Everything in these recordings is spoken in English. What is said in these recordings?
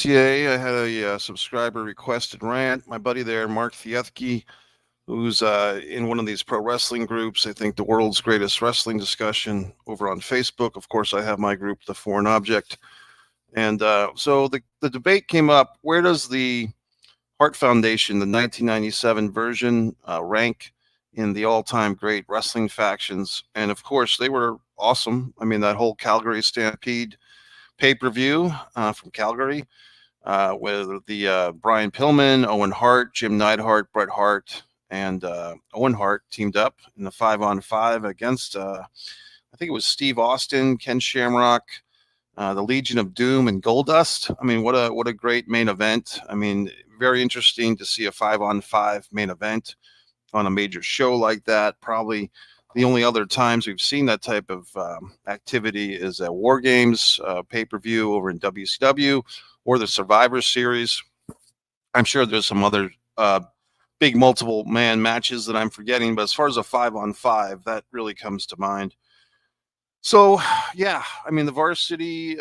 RTA. I had a subscriber requested rant. My buddy there, Mark Thiethke, who's in one of these pro wrestling groups. I think the world's greatest wrestling discussion over on Facebook. Of course, I have my group, The Foreign Object. And so the debate came up, where does the Hart Foundation, the 1997 version, rank in the all-time great wrestling factions? And of course, they were awesome. I mean, that whole Calgary Stampede pay-per-view from Calgary with the Brian Pillman, Owen Hart, Jim Neidhart, Bret Hart, and Owen Hart teamed up in the 5-on-5 against, I think it was Steve Austin, Ken Shamrock, the Legion of Doom, and Goldust. I mean, what a great main event. I mean, very interesting to see a 5-on-5 main event on a major show like that. Probably the only other times we've seen that type of activity is at War Games pay-per-view over in WCW or the Survivor Series. I'm sure there's some other big multiple man matches that I'm forgetting, but as far as a 5-on-5, that really comes to mind. So, yeah, I mean, the Varsity,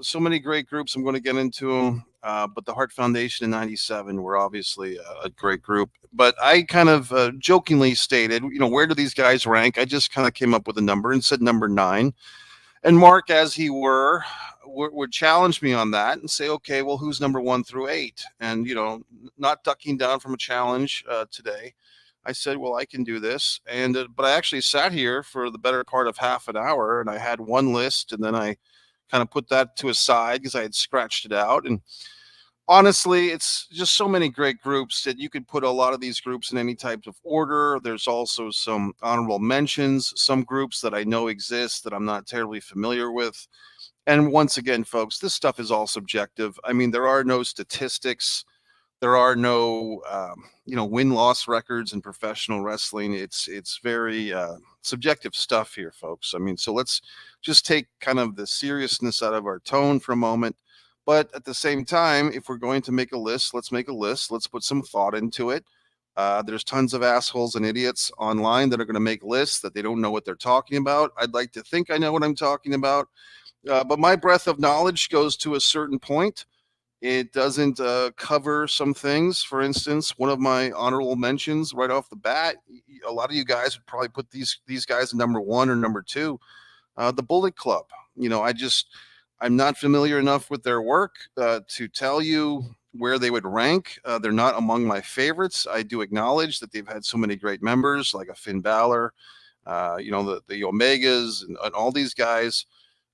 so many great groups. I'm going to get into them. But the Hart Foundation in 97 were obviously a great group. But I kind of jokingly stated, where do these guys rank? I just kind of came up with a number and said number 9. And Mark, as he would challenge me on that and say, okay, well, who's number 1 through 8? And, not ducking down from a challenge today. I said, well, I can do this. And but I actually sat here for the better part of half an hour, and I had one list, and then I kind of put that to a side because I had scratched it out. And honestly, it's just so many great groups that you could put a lot of these groups in any type of order. There's also some honorable mentions, some groups that I know exist that I'm not terribly familiar with. And once again, folks, this stuff is all subjective. I mean, there are no statistics. There are no, win-loss records in professional wrestling. It's very subjective stuff here, folks. I mean, so let's just take kind of the seriousness out of our tone for a moment. But at the same time, if we're going to make a list, let's make a list. Let's put some thought into it. There's tons of assholes and idiots online that are going to make lists that they don't know what they're talking about. I'd like to think I know what I'm talking about. But my breadth of knowledge goes to a certain point. It doesn't cover some things. For instance, one of my honorable mentions right off the bat, a lot of you guys would probably put these guys in number 1 or number 2, the Bullet Club. I'm not familiar enough with their work to tell you where they would rank. They're not among my favorites. I do acknowledge that they've had so many great members, like a Finn Balor, the Omegas and all these guys.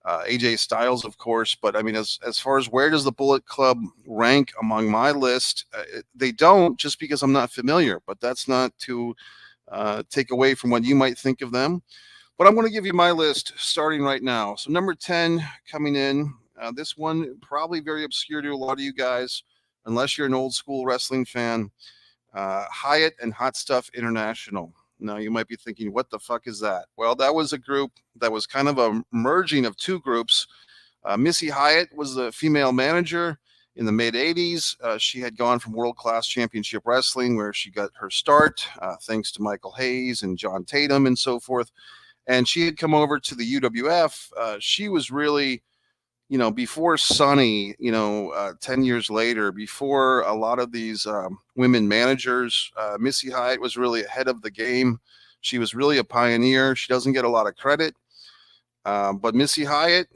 AJ Styles, of course, but I mean, as far as where does the Bullet Club rank among my list, they don't, just because I'm not familiar, but that's not to take away from what you might think of them. But I'm going to give you my list starting right now. So number 10 coming in, this one probably very obscure to a lot of you guys, unless you're an old school wrestling fan, Hyatt and Hot Stuff International. Now, you might be thinking, what the fuck is that? Well, that was a group that was kind of a merging of two groups. Missy Hyatt was the female manager in the mid-'80s. She had gone from World Class Championship Wrestling, where she got her start, thanks to Michael Hayes and John Tatum and so forth. And she had come over to the UWF. She was really, before Sunny, 10 years later, before a lot of these women managers, Missy Hyatt was really ahead of the game. She was really a pioneer. She doesn't get a lot of credit. But Missy Hyatt,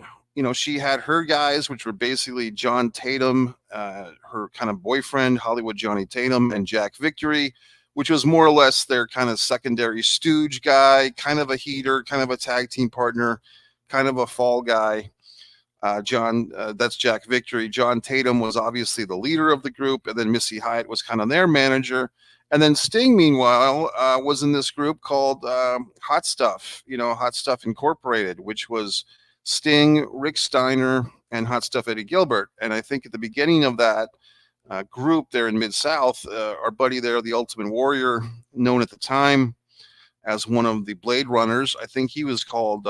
she had her guys, which were basically John Tatum, her kind of boyfriend, Hollywood Johnny Tatum, and Jack Victory, which was more or less their kind of secondary stooge guy, kind of a heater, kind of a tag team partner, kind of a fall guy. That's Jack Victory. John Tatum was obviously the leader of the group, and then Missy Hyatt was kind of their manager. And then Sting, meanwhile, was in this group called Hot Stuff, Hot Stuff Incorporated, which was Sting, Rick Steiner, and Hot Stuff Eddie Gilbert. And I think at the beginning of that group there in Mid-South, our buddy there, the Ultimate Warrior, known at the time as one of the Blade Runners, I think he was called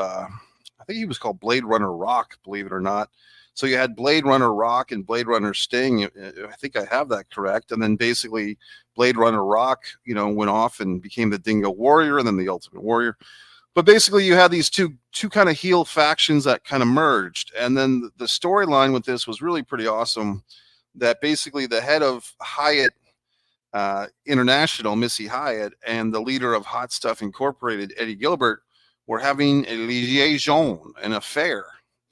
Blade Runner Rock, believe it or not. So you had Blade Runner Rock and Blade Runner Sting. I think I have that correct. And then basically Blade Runner Rock, went off and became the Dingo Warrior and then the Ultimate Warrior. But basically you had these two kind of heel factions that kind of merged. And then the storyline with this was really pretty awesome. that basically the head of Hyatt International, Missy Hyatt, and the leader of Hot Stuff Incorporated, Eddie Gilbert, were having a liaison, an affair.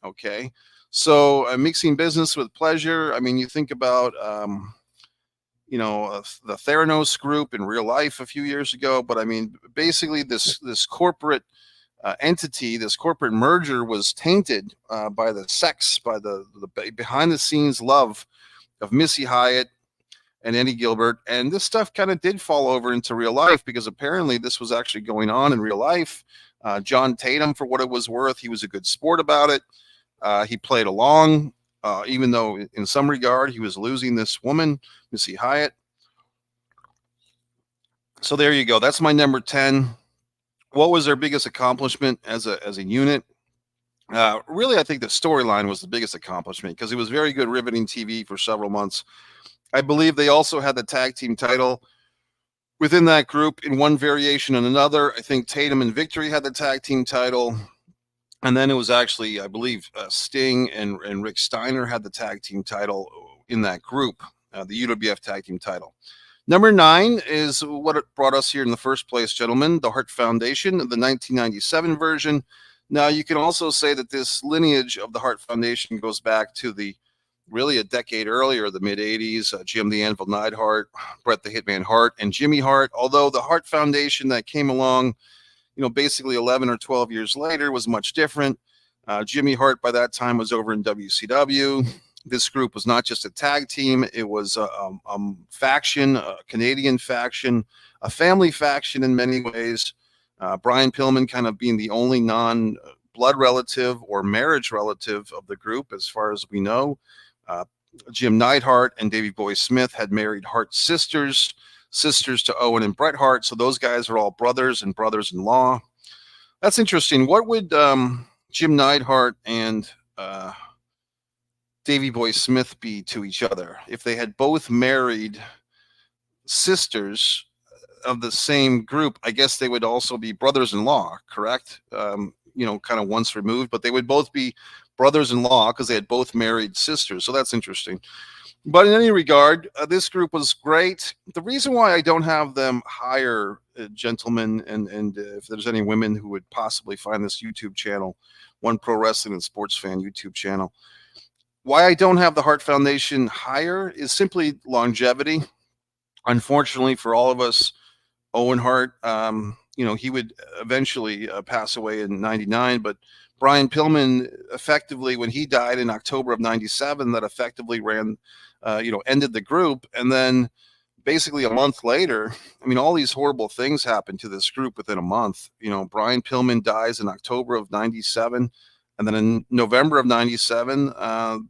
Okay. So mixing business with pleasure. I mean, you think about, the Theranos group in real life a few years ago, but I mean, basically this corporate entity, this corporate merger was tainted by the sex, by the behind the scenes love of Missy Hyatt and Eddie Gilbert. And this stuff kind of did fall over into real life because apparently this was actually going on in real life. John Tatum, for what it was worth, he was a good sport about it. He played along, even though in some regard he was losing this woman, Missy Hyatt. So there you go. That's my number 10. What was their biggest accomplishment as a unit? Really, I think the storyline was the biggest accomplishment because it was very good, riveting TV for several months. I believe they also had the tag team title within that group in one variation and another. I think Tatum and Victory had the tag team title. And then it was actually, I believe, Sting and Rick Steiner had the tag team title in that group, the UWF tag team title. Number 9 is what it brought us here in the first place, gentlemen, the Hart Foundation, the 1997 version. Now, you can also say that this lineage of the Hart Foundation goes back to really a decade earlier, the mid-'80s, Jim the Anvil Neidhart, Bret the Hitman Hart, and Jimmy Hart, although the Hart Foundation that came along, basically 11 or 12 years later was much different. Jimmy Hart by that time was over in WCW. This group was not just a tag team. It was a faction, a Canadian faction, a family faction in many ways. Brian Pillman kind of being the only non-blood relative or marriage relative of the group, as far as we know. Jim Neidhart and Davey Boy Smith had married Hart sisters to Owen and Bret Hart. So those guys are all brothers and brothers-in-law. That's interesting. What would Jim Neidhart and Davey Boy Smith be to each other if they had both married sisters of the same group? I guess they would also be brothers-in-law, correct? Kind of once removed, but they would both be brothers-in-law because they had both married sisters. So that's interesting. But in any regard, this group was great. The reason why I don't have them higher, gentlemen, and if there's any women who would possibly find this YouTube channel, One Pro Wrestling and Sports Fan YouTube channel, why I don't have the Hart Foundation higher is simply longevity. Unfortunately for all of us, Owen Hart, he would eventually pass away in 99, but Brian Pillman effectively, when he died in October of 97, that effectively ended the group. And then basically a month later, all these horrible things happened to this group within a month. Brian Pillman dies in October of 97. And then in November of 97,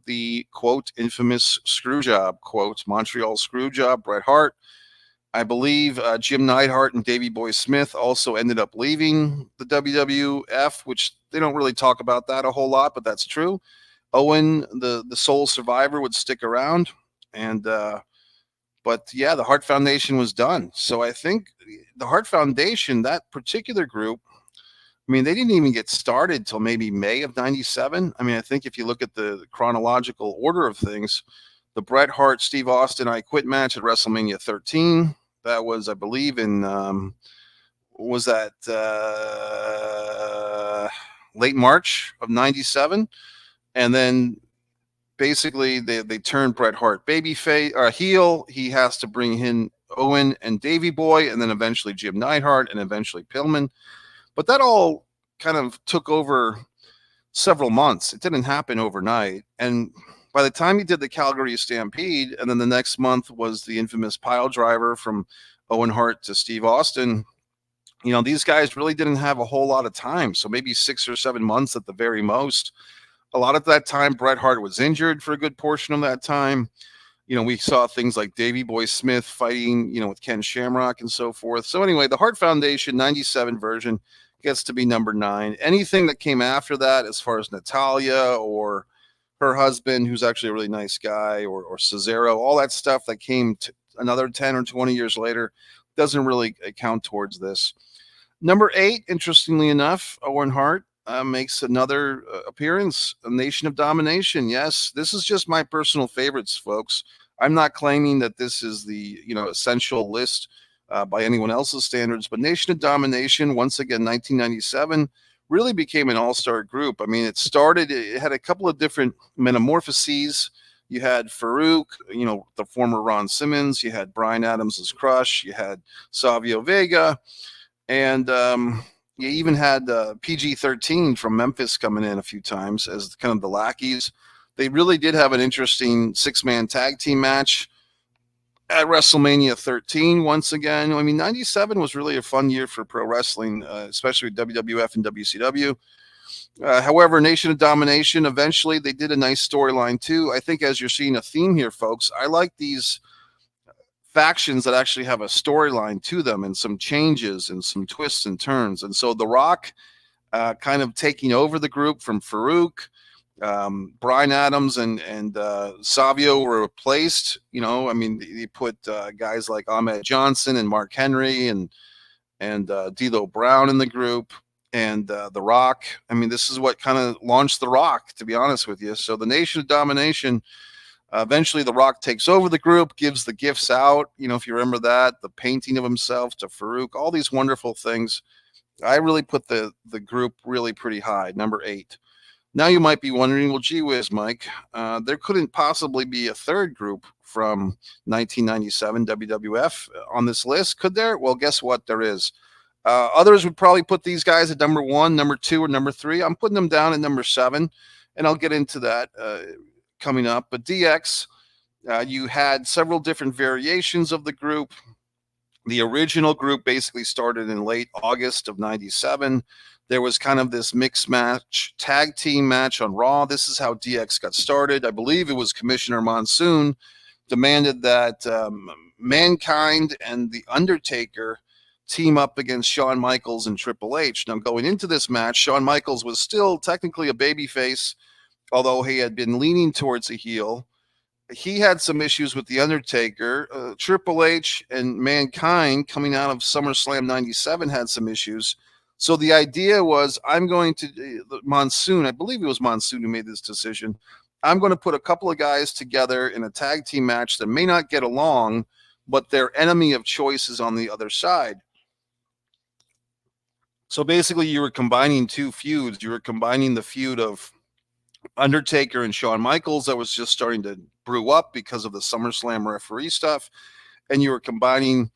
the quote, infamous screw job, quote, Montreal screw job, Bret Hart. I believe Jim Neidhart and Davey Boy Smith also ended up leaving the WWF, which they don't really talk about that a whole lot, but that's true. Owen, the sole survivor, would stick around. And but yeah, the Hart Foundation was done. So I think the Hart Foundation, that particular group, they didn't even get started till maybe May of 97. I think if you look at the chronological order of things, the Bret Hart, Steve Austin, I Quit match at WrestleMania 13. That was, I believe, in late March of 97. And then basically they turned Bret Hart babyface heel. He has to bring in Owen and Davey Boy, and then eventually Jim Neidhart, and eventually Pillman. But that all kind of took over several months. It didn't happen overnight. And by the time he did the Calgary Stampede, and then the next month was the infamous pile driver from Owen Hart to Steve Austin, these guys really didn't have a whole lot of time. So maybe 6 or 7 months at the very most. A lot of that time, Bret Hart was injured for a good portion of that time. We saw things like Davey Boy Smith fighting, with Ken Shamrock and so forth. So anyway, the Hart Foundation 97 version gets to be number 9. Anything that came after that, as far as Natalia or her husband, who's actually a really nice guy, or Cesaro, all that stuff that came to another 10 or 20 years later, doesn't really count towards this. Number 8, interestingly enough, Owen Hart. makes another appearance. A Nation of Domination. Yes, this is just my personal favorites, folks. I'm not claiming that this is the essential list by anyone else's standards, but Nation of Domination, once again, 1997, really became an all-star group. I mean, it had a couple of different metamorphoses. You had Farouk, the former Ron Simmons. You had Brian Adams' crush. You had Savio Vega, and you even had PG-13 from Memphis coming in a few times as kind of the lackeys. They really did have an interesting six-man tag team match at WrestleMania 13 once again. I mean, 97 was really a fun year for pro wrestling, especially with WWF and WCW. However, Nation of Domination, eventually they did a nice storyline too. I think as you're seeing a theme here, folks, I like these factions that actually have a storyline to them and some changes and some twists and turns. And so The Rock kind of taking over the group from Farouk. Brian Adams and Savio were replaced. I mean, they put guys like Ahmed Johnson and Mark Henry and D'Lo Brown in the group, and The Rock. I mean, this is what kind of launched The Rock, to be honest with you. So the Nation of Domination, eventually The Rock takes over the group, gives the gifts out. If you remember that, the painting of himself to Farouk, all these wonderful things. I really put the group really pretty high, number 8. Now you might be wondering, well, gee whiz, Mike, there couldn't possibly be a third group from 1997 WWF on this list, could there? Well, guess what? There is. Others would probably put these guys at number 1, number 2, or number 3. I'm putting them down at number 7, and I'll get into that coming up. But DX, you had several different variations of the group. The original group basically started in late August of 97. There was kind of this mixed match, tag team match on Raw. This is how DX got started. I believe it was Commissioner Monsoon demanded that Mankind and The Undertaker team up against Shawn Michaels and Triple H. Now, going into this match, Shawn Michaels was still technically a babyface, although he had been leaning towards a heel. He had some issues with The Undertaker. Triple H and Mankind, coming out of SummerSlam 97, had some issues. So the idea was, I'm going to, Monsoon, I believe it was Monsoon who made this decision, I'm going to put a couple of guys together in a tag team match that may not get along, but their enemy of choice is on the other side. So basically, you were combining two feuds. You were combining the feud of Undertaker and Shawn Michaels that was just starting to brew up because of the SummerSlam referee stuff, and you were combining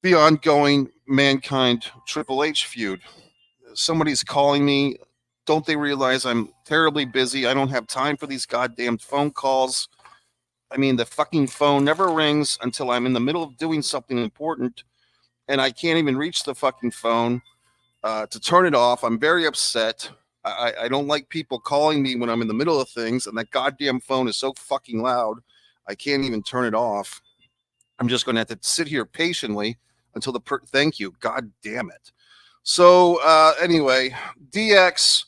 the ongoing Mankind Triple H feud. Somebody's calling me. Don't they realize I'm terribly busy? I don't have time for these goddamn phone calls. I mean, the fucking phone never rings until I'm in the middle of doing something important, and I can't even reach the fucking phone to turn it off. I'm very upset. I don't like people calling me when I'm in the middle of things, and that goddamn phone is so fucking loud, I can't even turn it off. I'm just going to have to sit here patiently until thank you. God damn it. So anyway, DX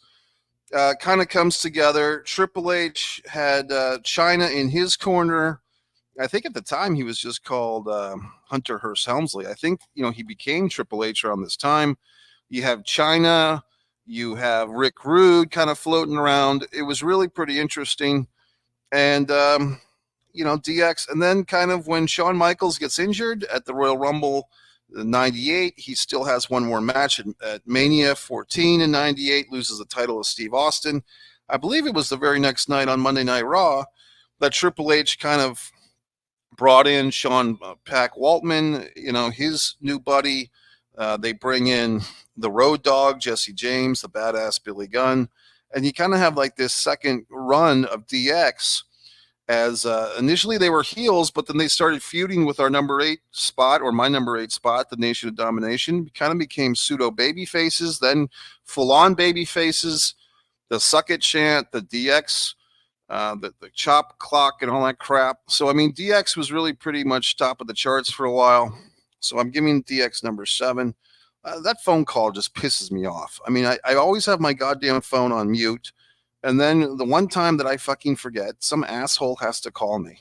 kind of comes together. Triple H had China in his corner. I think at the time he was just called Hunter Hearst Helmsley. I think, he became Triple H around this time. You have China. You have Rick Rude kind of floating around. It was really pretty interesting. And, DX. And then kind of when Shawn Michaels gets injured at the Royal Rumble 98, he still has one more match at Mania 14 in 98, loses the title to Steve Austin. I believe it was the very next night on Monday Night Raw that Triple H kind of brought in Sean Pack Waltman, his new buddy. They bring in the Road Dogg, Jesse James, the badass Billy Gunn. And you kind of have like this second run of DX as initially they were heels, but then they started feuding with our number 8 spot, or my number 8 spot, the Nation of Domination. Kind of became pseudo baby faces, then full on baby faces, the Suck It chant, the DX, the chop clock and all that crap. So, I mean, DX was really pretty much top of the charts for a while. So I'm giving DX number 7. That phone call just pisses me off. I mean, I always have my goddamn phone on mute. And then the one time that I fucking forget, some asshole has to call me.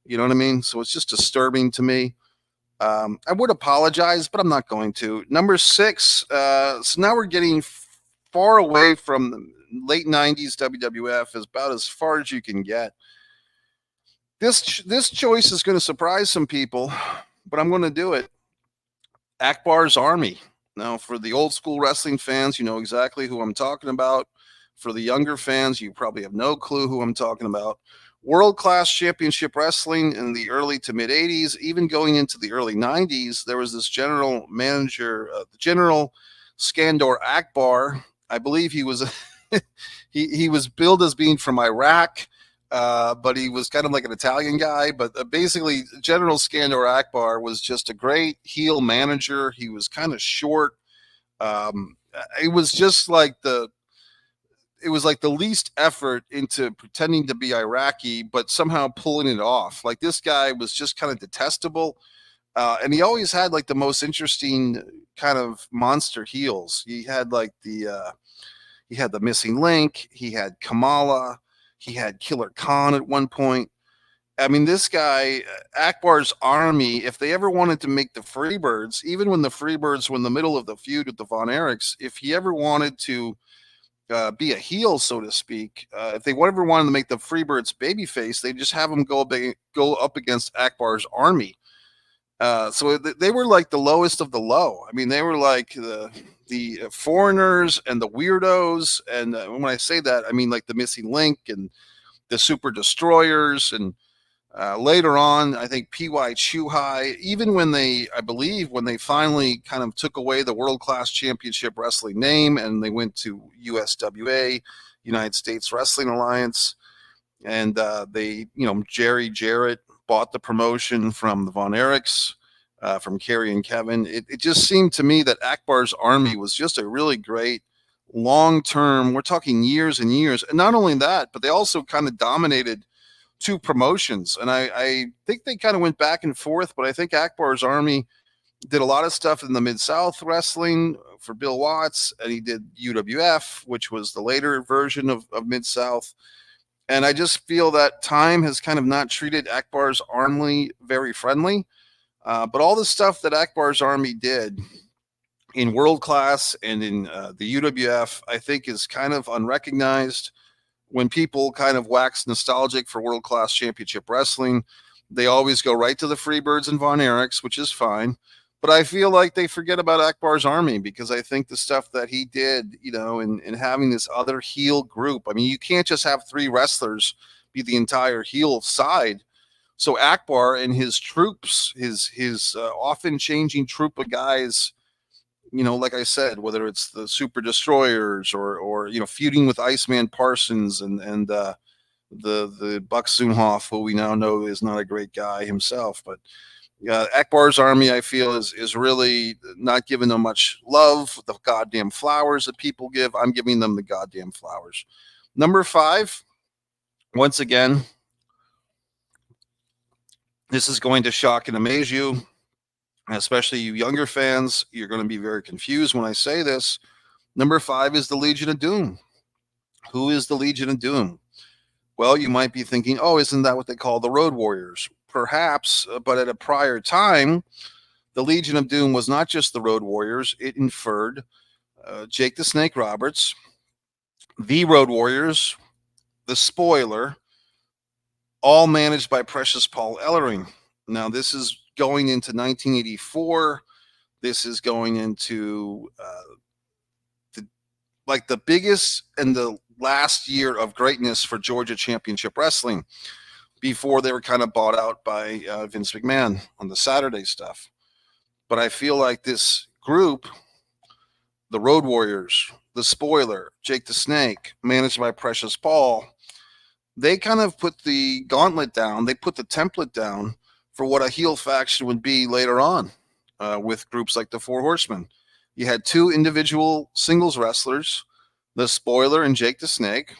You know what I mean? So it's just disturbing to me. I would apologize, but I'm not going to. Number 6. So now we're getting far away from the late 90s WWF, is about as far as you can get. This choice is going to surprise some people, but I'm going to do it. Akbar's Army. Now, for the old school wrestling fans, you know exactly who I'm talking about. For the younger fans, you probably have no clue who I'm talking about. World class championship wrestling in the early to mid 80s, even going into the early 90s, there was this general manager, General Skandor Akbar. I believe he was he was billed as being from Iraq, but he was kind of like an Italian guy. But basically, General Skandor Akbar was just a great heel manager. He was kind of short. Um, it was just like it was like the least effort into pretending to be Iraqi, but somehow pulling it off. Like this guy was just kind of detestable. And he always had like the most interesting kind of monster heels. He had like he had the missing link. He had Kamala. He had Killer Khan at one point. I mean, this guy, Akbar's Army, if they ever wanted to make the Freebirds, even when the Freebirds were in the middle of the feud with the Von Erichs, if he ever wanted to be a heel, so to speak, if they ever wanted to make the Freebirds babyface, they just have him go up against Akbar's Army. So they were like the lowest of the low. I mean, they were like the foreigners and the weirdos. And when I say that, I mean like the missing link and the super destroyers. And later on, I think P.Y. Chuhai, even when I believe when they finally kind of took away the World Class Championship Wrestling name and they went to USWA, United States Wrestling Alliance, and Jerry Jarrett bought the promotion from the Von Erichs, from Kerry and Kevin. It just seemed to me that Akbar's Army was just a really great long-term, we're talking years and years. And not only that, but they also kind of dominated two promotions. And I think they kind of went back and forth, but I think Akbar's Army did a lot of stuff in the Mid-South wrestling for Bill Watts, and he did UWF, which was the later version of Mid-South. And I just feel that time has kind of not treated Akbar's Army very friendly. But all the stuff that Akbar's Army did in World Class and in the UWF, I think is kind of unrecognized. When people kind of wax nostalgic for World Class Championship Wrestling, they always go right to the Freebirds and Von Erichs, which is fine. But I feel like they forget about Akbar's Army, because I think the stuff that he did, in having this other heel group, I mean, you can't just have three wrestlers be the entire heel side. So Akbar and his troops, his often changing troop of guys, like I said, whether it's the Super Destroyers or feuding with Iceman Parsons and the Buck Zumhoff, who we now know is not a great guy himself, but Akbar's Army, I feel, is really not giving them much love. The goddamn flowers that people give, I'm giving them the goddamn flowers. Number 5, once again, this is going to shock and amaze you, especially you younger fans. You're going to be very confused when I say this. Number 5 is the Legion of Doom. Who is the Legion of Doom? Well, you might be thinking, oh, isn't that what they call the Road Warriors? Perhaps, but at a prior time, the Legion of Doom was not just the Road Warriors. It inferred Jake the Snake Roberts, the Road Warriors, the Spoiler, all managed by Precious Paul Ellering. Now, this is going into 1984. This is going into the biggest and the last year of greatness for Georgia Championship Wrestling before they were kind of bought out by Vince McMahon on the Saturday stuff. But I feel like this group, the Road Warriors, the Spoiler, Jake the Snake, managed by Precious Paul, they kind of put the gauntlet down. They put the template down for what a heel faction would be later on with groups like the Four Horsemen. You had 2 individual singles wrestlers, the Spoiler and Jake the Snake.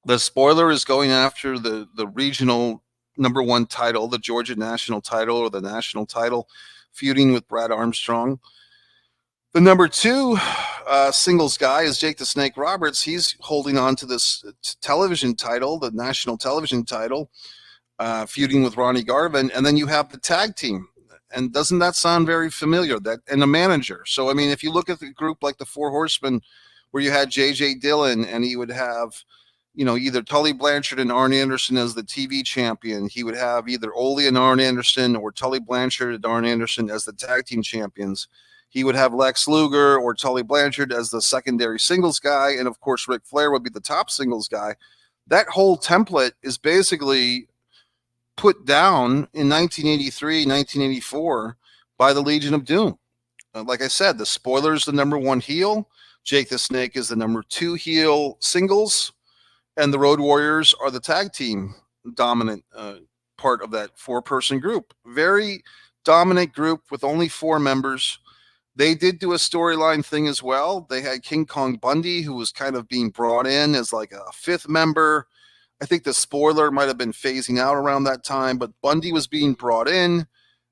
The Spoiler is going after the regional number 1 title, the Georgia national title or the national title, feuding with Brad Armstrong. The number 2 singles guy is Jake the Snake Roberts. He's holding on to this television title, the national television title, feuding with Ronnie Garvin. And then you have the tag team. And doesn't that sound very familiar? And a manager. So, I mean, if you look at the group like the Four Horsemen, where you had J.J. Dillon, and he would have, either Tully Blanchard and Arn Anderson as the TV champion. He would have either Ole and Arn Anderson or Tully Blanchard and Arn Anderson as the tag team champions. He would have Lex Luger or Tully Blanchard as the secondary singles guy. And of course, Ric Flair would be the top singles guy. That whole template is basically put down in 1983, 1984 by the Legion of Doom. Like I said, the Spoiler's the number one heel. Jake the Snake is the number two heel singles. And the Road Warriors are the tag team dominant part of that four-person group. Very dominant group with only four members. They did do a storyline thing as well. They had King Kong Bundy, who was kind of being brought in as like a fifth member. I think the Spoiler might have been phasing out around that time, but Bundy was being brought in.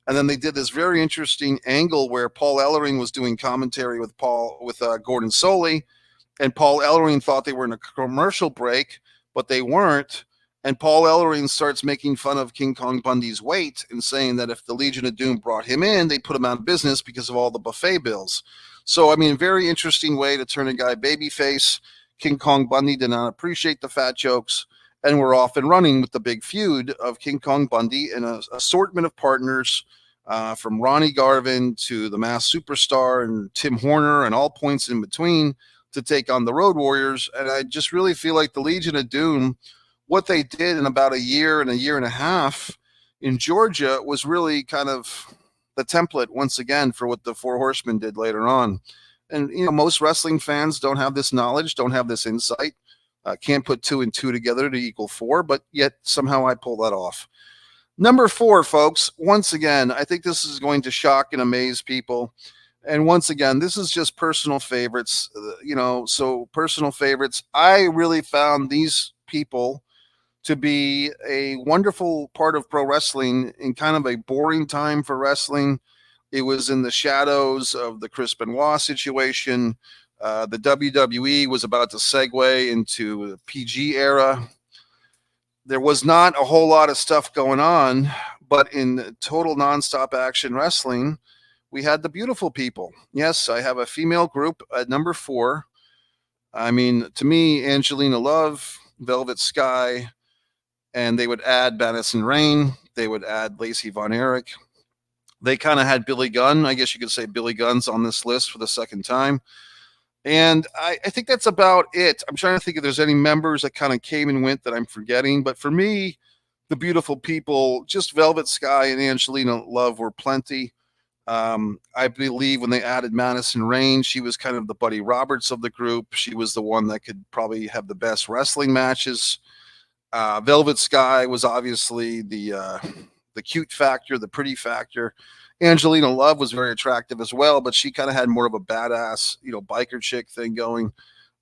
And then they did this very interesting angle where Paul Ellering was doing commentary with Gordon Soley, and Paul Ellering thought they were in a commercial break, but they weren't. And Paul Ellering starts making fun of King Kong Bundy's weight and saying that if the Legion of Doom brought him in, they put him out of business because of all the buffet bills. So, I mean, very interesting way to turn a guy babyface. King Kong Bundy did not appreciate the fat jokes, and we're off and running with the big feud of King Kong Bundy and an assortment of partners from Ronnie Garvin to the Masked Superstar and Tim Horner and all points in between to take on the Road Warriors. And I just really feel like the Legion of Doom, what they did in about a year and a half in Georgia was really kind of the template once again for what the Four Horsemen did later on. And, most wrestling fans don't have this knowledge, don't have this insight, can't put 2 and 2 together to equal 4, but yet somehow I pull that off. Number 4, folks, once again, I think this is going to shock and amaze people. And once again, this is just personal favorites, so personal favorites. I really found these people to be a wonderful part of pro wrestling in kind of a boring time for wrestling. It was in the shadows of the Chris Benoit situation. The WWE was about to segue into the PG era. There was not a whole lot of stuff going on, but in total nonstop action wrestling, we had the beautiful people. Yes, I have a female group at number 4. I mean, to me, Angelina Love, Velvet Sky, and they would add Madison Rayne. They would add Lacey Von Erich. They kind of had Billy Gunn. I guess you could say Billy Gunn's on this list for the second time. And I think that's about it. I'm trying to think if there's any members that kind of came and went that I'm forgetting. But for me, the beautiful people, just Velvet Sky and Angelina Love were plenty. I believe when they added Madison Rayne, she was kind of the Buddy Roberts of the group. She was the one that could probably have the best wrestling matches. Velvet Sky was obviously the cute factor, the pretty factor. Angelina Love was very attractive as well, but she kind of had more of a badass, biker chick thing going.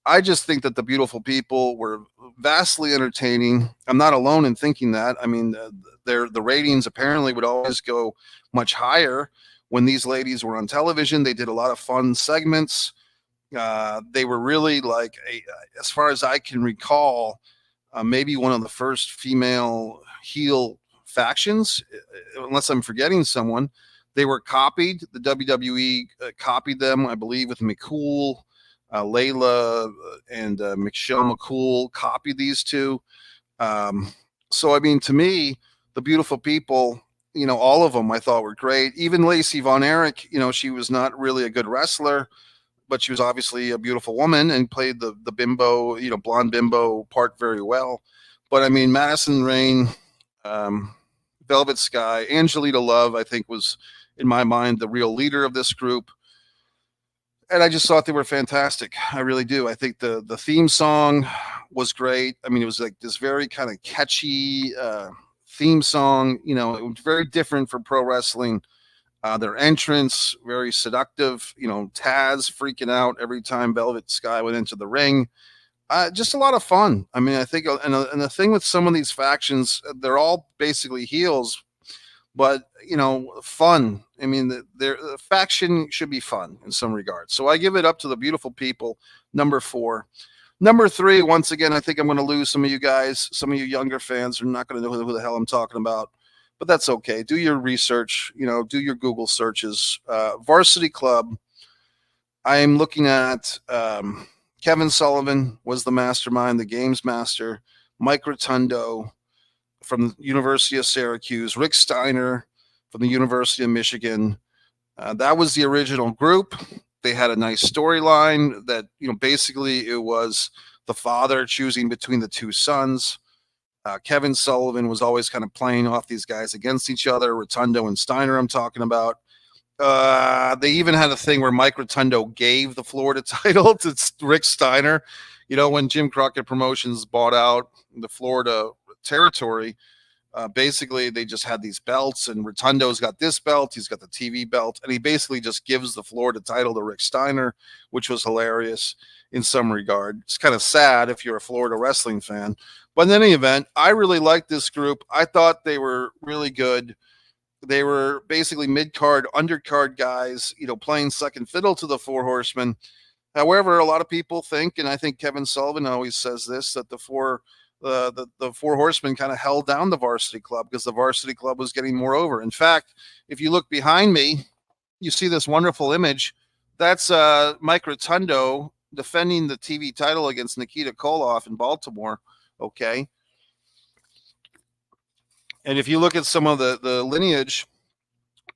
I just think that the beautiful people were vastly entertaining. I'm not alone in thinking that. I mean, the ratings apparently would always go much higher when these ladies were on television. They did a lot of fun segments. They were really like, as far as I can recall, maybe one of the first female heel factions, unless I'm forgetting someone. They were copied. The WWE copied them, I believe, with McCool. Layla and Michelle McCool copied these two. So, I mean, to me, the beautiful people, all of them I thought were great. Even Lacey Von Erich, she was not really a good wrestler, but she was obviously a beautiful woman and played the bimbo, blonde bimbo part very well. But, I mean, Madison Rayne, Velvet Sky, Angelina Love, I think was, in my mind, the real leader of this group. And I just thought they were fantastic. I really do. I think the theme song was great. I mean, it was like this very kind of catchy theme song. It was very different for pro wrestling. Their entrance, very seductive. Taz freaking out every time Velvet Sky went into the ring. Just a lot of fun. I mean, I think, and the thing with some of these factions, they're all basically heels, but fun. I mean, the faction should be fun in some regards. So I give it up to the beautiful people. Number 4. Number 3, once again, I think I'm going to lose some of you guys. Some of you younger fans are not going to know who the hell I'm talking about, but that's okay. Do your research, do your Google searches. Varsity Club. I am looking at Kevin Sullivan was the mastermind, the games master. Mike Rotundo from the University of Syracuse. Rick Steiner from the University of Michigan. That was the original group. They had a nice storyline that, basically it was the father choosing between the two sons. Kevin Sullivan was always kind of playing off these guys against each other. Rotundo and Steiner, I'm talking about. They even had a thing where Mike Rotundo gave the Florida title to Rick Steiner. When Jim Crockett Promotions bought out the Florida territory, basically they just had these belts, and Rotundo's got this belt, he's got the TV belt, and he basically just gives the Florida title to Rick Steiner, which was hilarious in some regard. It's kind of sad if you're a Florida wrestling fan. But in any event, I really liked this group. I thought they were really good. They were basically mid-card, undercard guys, playing second fiddle to the Four Horsemen. However, a lot of people think, and I think Kevin Sullivan always says this, that the Four Horsemen kind of held down the Varsity Club because the Varsity Club was getting more over. In fact, if you look behind me, you see this wonderful image. That's Mike Rotundo defending the TV title against Nikita Koloff in Baltimore. Okay. And if you look at some of the lineage,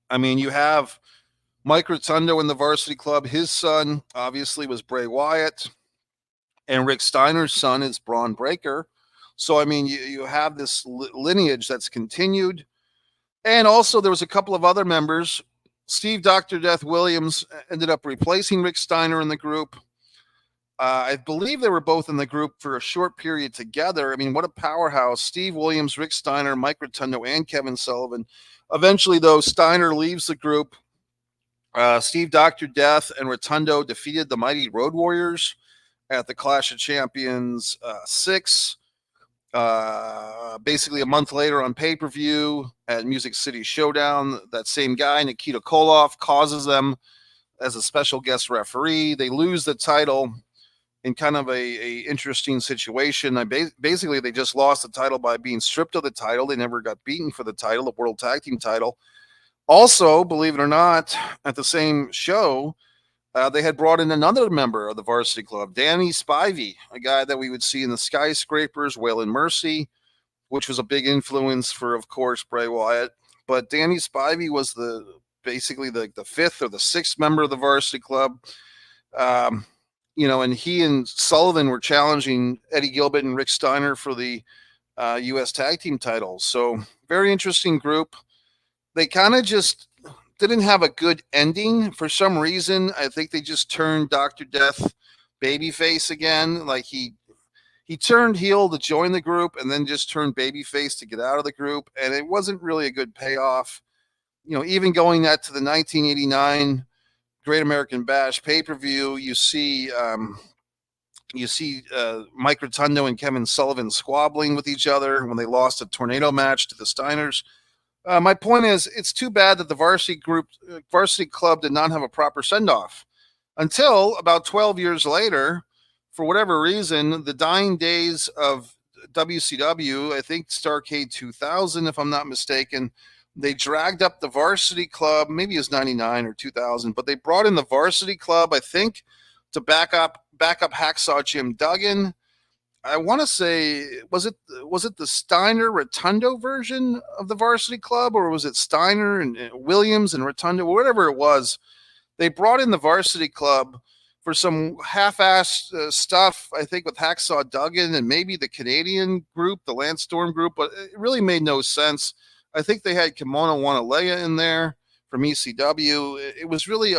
I mean, you have Mike Rotundo in the Varsity Club. His son, obviously, was Bray Wyatt. And Rick Steiner's son is Braun Breaker. So, I mean, you have this lineage that's continued. And also, there was a couple of other members. Steve Dr. Death Williams ended up replacing Rick Steiner in the group. I believe they were both in the group for a short period together. I mean, what a powerhouse. Steve Williams, Rick Steiner, Mike Rotundo, and Kevin Sullivan. Eventually, though, Steiner leaves the group. Steve Dr. Death and Rotundo defeated the Mighty Road Warriors at the Clash of Champions 6. Basically, a month later on pay-per-view at Music City Showdown, that same guy, Nikita Koloff, causes them as a special guest referee. They lose the title in kind of a interesting situation. Basically, they just lost the title by being stripped of the title. They never got beaten for the title, the World Tag Team title. Also, believe it or not, at the same show, they had brought in another member of the Varsity Club, Danny Spivey, a guy that we would see in the Skyscrapers, Wail and Mercy, which was a big influence for, of course, Bray Wyatt. But Danny Spivey was basically the fifth or the sixth member of the Varsity Club. And he and Sullivan were challenging Eddie Gilbert and Rick Steiner for the U.S. Tag Team titles. So very interesting group. They kind of just didn't have a good ending for some reason. I think they just turned Dr. Death babyface again. Like he turned heel to join the group and then just turned babyface to get out of the group. And it wasn't really a good payoff. Even going that to the 1989 Great American Bash pay-per-view, you see Mike Rotundo and Kevin Sullivan squabbling with each other when they lost a tornado match to the Steiners. My point is, it's too bad that the Varsity Club did not have a proper send-off until about 12 years later. For whatever reason, the dying days of WCW, I think Starrcade 2000, if I'm not mistaken, they dragged up the Varsity Club, maybe it was 99 or 2000, but they brought in the Varsity Club, I think, to back up Hacksaw Jim Duggan. I want to say, was it the Steiner Rotundo version of the Varsity Club, or was it Steiner and Williams and Rotundo, whatever it was? They brought in the Varsity Club for some half-assed stuff, I think, with Hacksaw Duggan and maybe the Canadian group, the Lance Storm group, but it really made no sense. I think they had Kimono Wanalea in there from ECW. It was really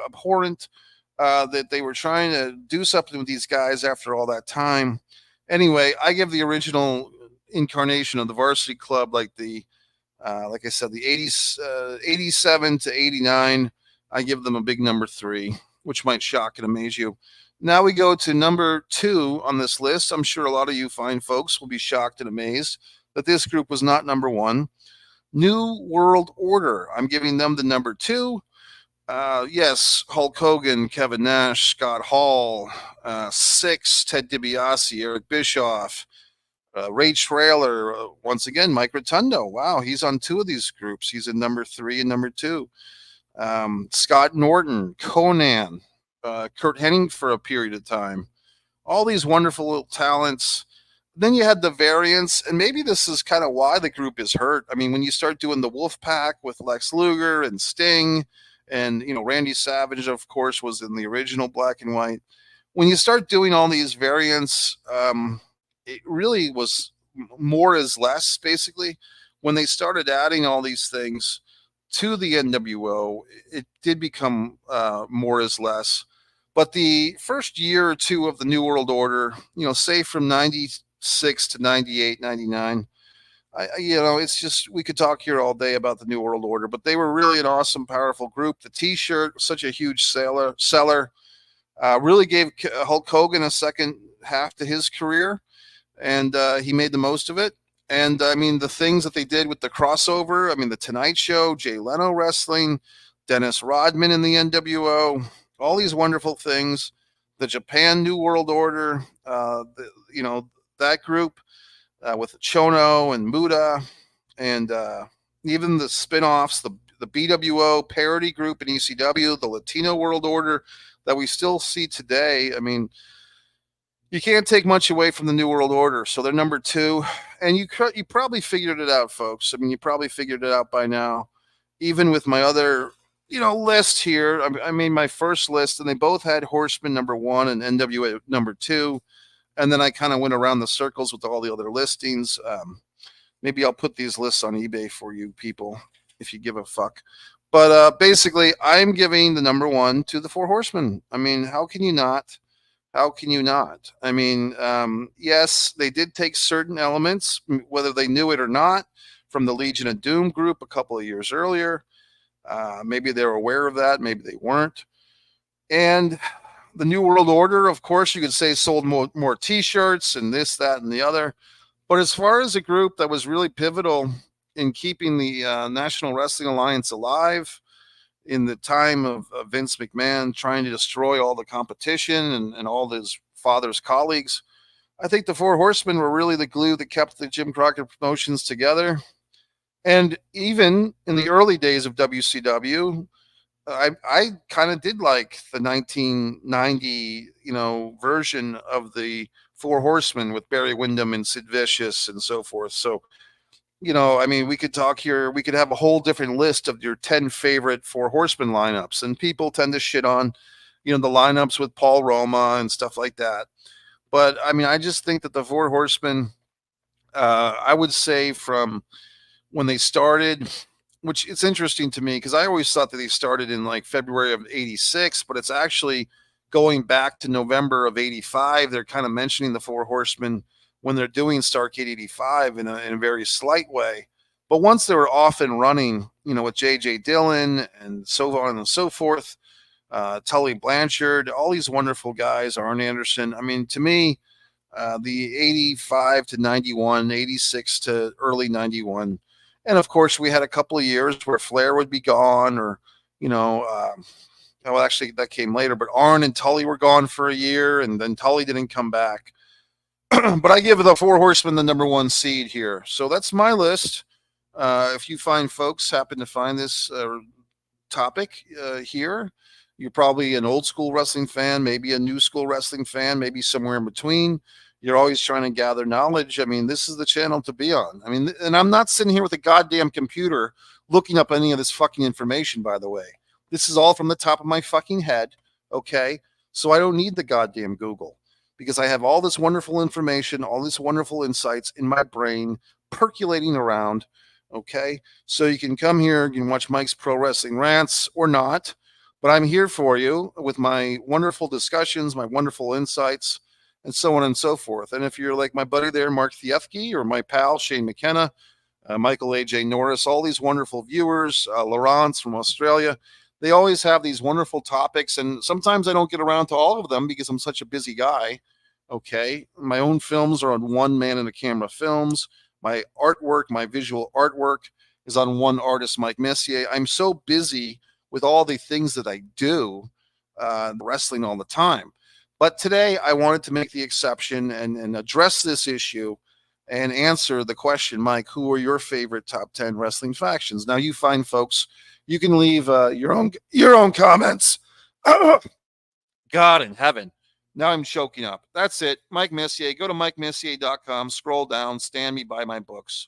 abhorrent that they were trying to do something with these guys after all that time. Anyway, I give the original incarnation of the Varsity Club, like I said, the 80s, 87 to 89. I give them a big number 3, which might shock and amaze you. Now we go to number 2 on this list. I'm sure a lot of you fine folks will be shocked and amazed that this group was not number 1. New World Order. I'm giving them the number 2. Yes, Hulk Hogan, Kevin Nash, Scott Hall, 6, Ted DiBiase, Eric Bischoff, Ray Traylor, once again, Mike Rotundo. Wow, he's on 2 of these groups. He's in number 3 and number 2. Scott Norton, Conan, Kurt Hennig for a period of time. all these wonderful little talents. Then you had the variants, and maybe this is kind of why the group is hurt. I mean, when you start doing the Wolf Pack with Lex Luger and Sting, and Randy Savage, of course, was in the original black and white. When you start doing all these variants, it really was more is less, basically. When they started adding all these things to the NWO, it did become more is less. But the first year or two of the New World Order, say from 96 to 98, 99, it's just, we could talk here all day about the New World Order, but they were really an awesome, powerful group. The T-shirt, such a huge seller, really gave Hulk Hogan a second half to his career, and he made the most of it. And I mean, the things that they did with the crossover, I mean, the Tonight Show, Jay Leno wrestling, Dennis Rodman in the NWO, all these wonderful things, the Japan New World Order, that group with Chono and Muda, and even the spin-offs, the BWO parody group in ECW, the Latino World Order that we still see today. I mean, you can't take much away from the New World Order. So they're number 2. And you probably figured it out, folks. I mean, you probably figured it out by now. Even with my other, list here, I made my first list, and they both had Horseman number 1 and NWA number 2. And then I kind of went around the circles with all the other listings. Maybe I'll put these lists on eBay for you people, if you give a fuck. But basically, I'm giving the number 1 to the Four Horsemen. I mean, how can you not? How can you not? I mean, yes, they did take certain elements, whether they knew it or not, from the Legion of Doom group a couple of years earlier. Maybe they were aware of that. Maybe they weren't. And the New World Order, of course, you could say sold more T-shirts and this, that, and the other. But as far as a group that was really pivotal in keeping the National Wrestling Alliance alive in the time of Vince McMahon trying to destroy all the competition and all his father's colleagues, I think the Four Horsemen were really the glue that kept the Jim Crockett Promotions together. And even in the early days of WCW, I kind of did like the 1990, version of the Four Horsemen with Barry Windham and Sid Vicious and so forth. So, I mean, we could talk here. We could have a whole different list of your 10 favorite Four Horsemen lineups. And people tend to shit on, the lineups with Paul Roma and stuff like that. But, I mean, I just think that the Four Horsemen, I would say from when they started, which it's interesting to me because I always thought that they started in like February of 86, but it's actually going back to November of 85. They're kind of mentioning the Four Horsemen when they're doing Starrcade 85 in a very slight way. But once they were off and running, with J.J. Dillon and so on and so forth, Tully Blanchard, all these wonderful guys, Arn Anderson. I mean, to me, the 85 to 91, 86 to early 91. And of course, we had a couple of years where Flair would be gone, or, well, actually, that came later, but Arn and Tully were gone for a year, and then Tully didn't come back. But I give the Four Horsemen the number 1 seed here. So that's my list. If you folks happen to find this topic here, you're probably an old school wrestling fan, maybe a new school wrestling fan, maybe somewhere in between. You're always trying to gather knowledge. I mean, this is the channel to be on. I mean, and I'm not sitting here with a goddamn computer looking up any of this fucking information, by the way. This is all from the top of my fucking head, okay? So I don't need the goddamn Google, because I have all this wonderful information, all these wonderful insights in my brain percolating around, okay? So you can come here, you can watch Mike's Pro Wrestling Rants or not, but I'm here for you with my wonderful discussions, my wonderful insights, and so on and so forth. And if you're like my buddy there, Mark Thiefke, or my pal, Shane McKenna, Michael A.J. Norris, all these wonderful viewers, Laurence from Australia, they always have these wonderful topics, and sometimes I don't get around to all of them because I'm such a busy guy. Okay, my own films are on One Man and a Camera Films. My artwork, my visual artwork, is on one artist, Mike Messier. I'm so busy with all the things that I do, wrestling all the time. But today I wanted to make the exception and address this issue and answer the question, Mike, who are your favorite top 10 wrestling factions? Now, you fine folks, you can leave your own comments. God in heaven. Now I'm choking up. That's it. Mike Messier. Go to MikeMessier.com. Scroll down. Stand me by my books.